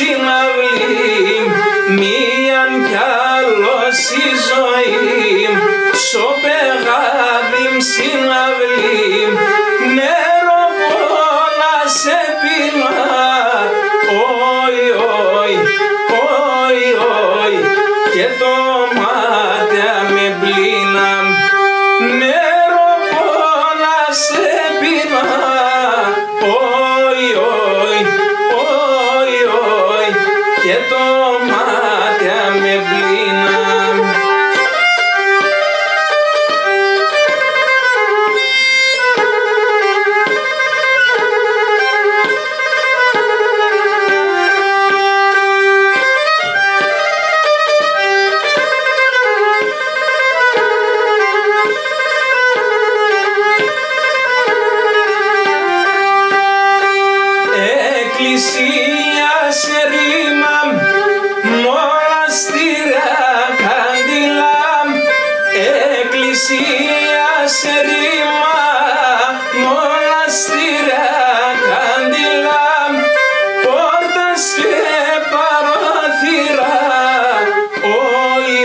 συναυλή, μίαν κι άλλος η ζωή, σοπεγάδιμ συναυλή, νερό πολλά σε πίνα, όι, όι, όι, όι, και το μάτια με πλήνα, νερό πολλά σε πίνα, όι, όι, όι, όι, και το μάτια με πλήνα. Εκκλησία σε ρήμα, μοναστήρια καντήλα, εκκλησία σε ρήμα, μοναστήρια καντήλα, πόρτας και παράθυρα, όι,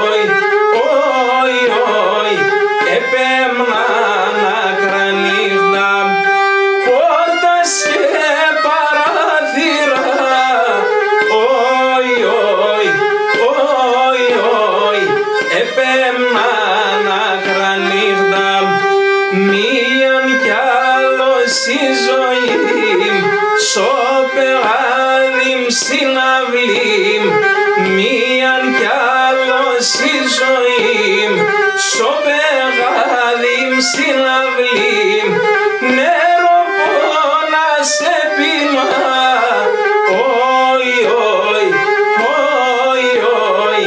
όι, όι, όι, επέμναν άκρα νύχτα, πόρτας και παράθυρα, όι, όι, όι, όι, επέμναν άκρα νύχτα, μίαν κι άλλος η ζωή, σοπεγάδιμ συναυλή, μίαν κι άλλος η ζωή, σοπεγάδιμ συναυλή, νερό πολλά σε πίνα, όι, όι, όι, όι,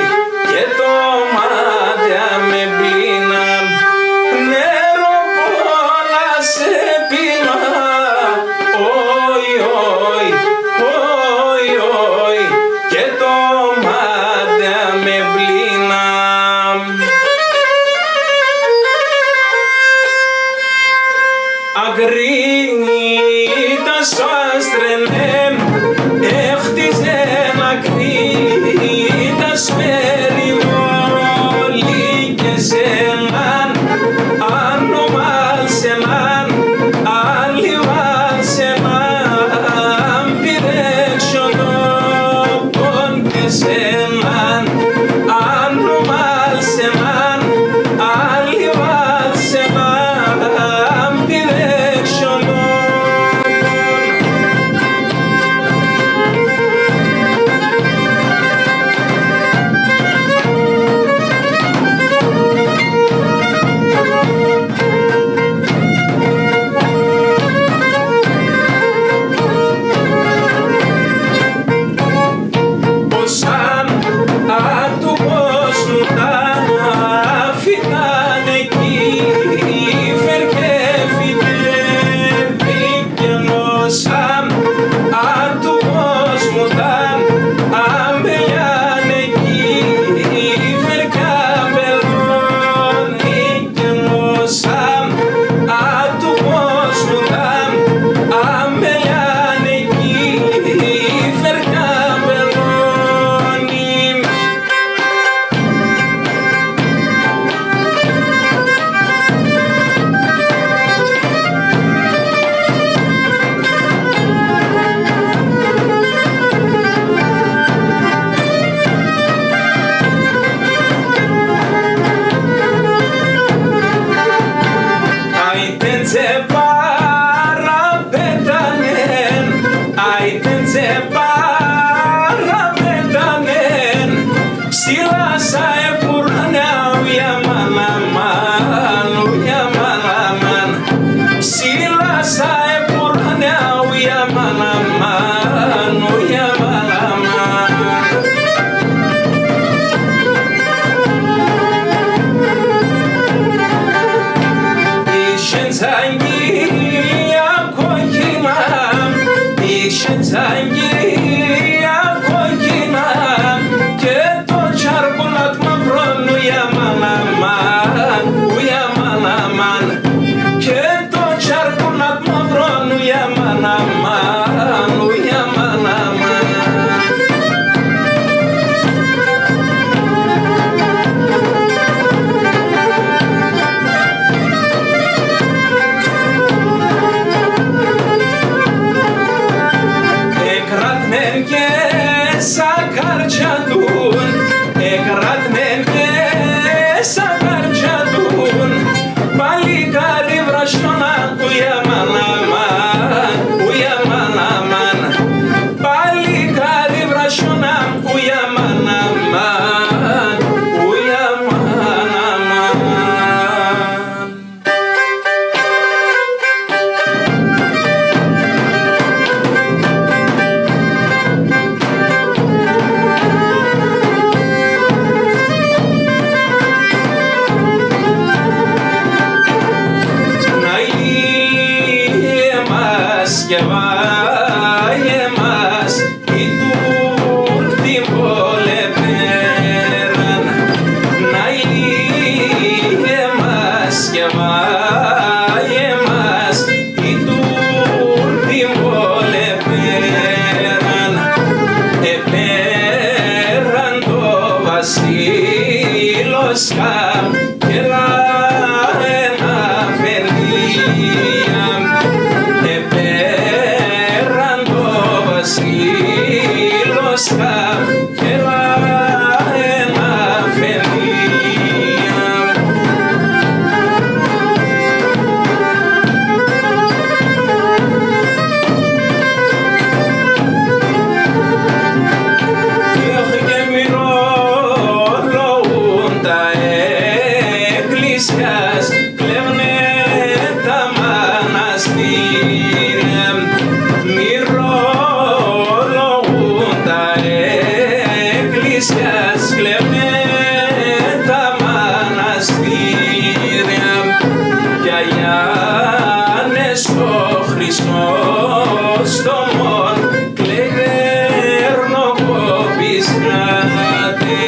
και το μάτια με πλήνα, νερό πολλά σε πίνα, όι, όι, όι, όι, και μέσα καρτσιατούν, εκρατμέν μέσα καρτσιατούν, παλικάρι βρασιώνα ουια μαναμάν, ουια μαναμάν, παλικάρι βρασιώνα ουια μαναμάν, ουια μαναμάν. Και βάγε μας η τούρτη πολεπέραν, να είχε μας και βάγε μας η τούρτη πολεπέραν, επέραν το βασίλος καμ και λαένα φαινία, επέραν το βασίλος καμ και λαένα φαινία. Και μυρολογούν τα εκκλησιάς, κλέβουνε τα μοναστήρια, μυρολογούν τα εκκλησιάς, κλέβουνε τα μοναστήρια, κι αγιάνες το Χρυσόστομον κλαίει δέρνοκοπης κάτι,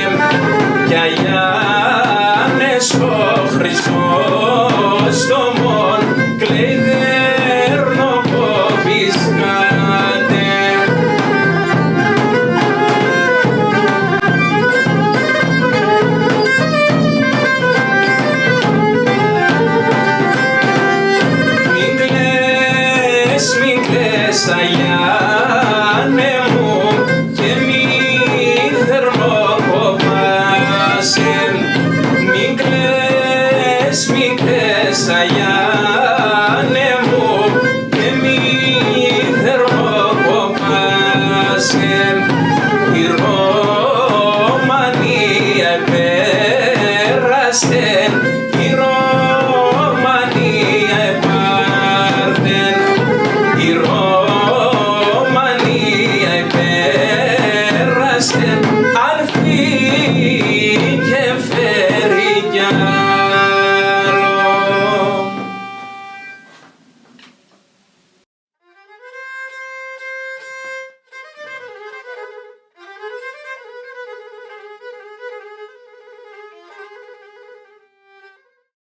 κι αγιάνες το Χρυσόστομον κλαίει δέρνοκοπης κάτι. Μην κλαις, αγιάνε μου, και μη θερμοκοπάσαι. Μην κλαις, αγιάνε μου, και μη θερμοκοπάσαι.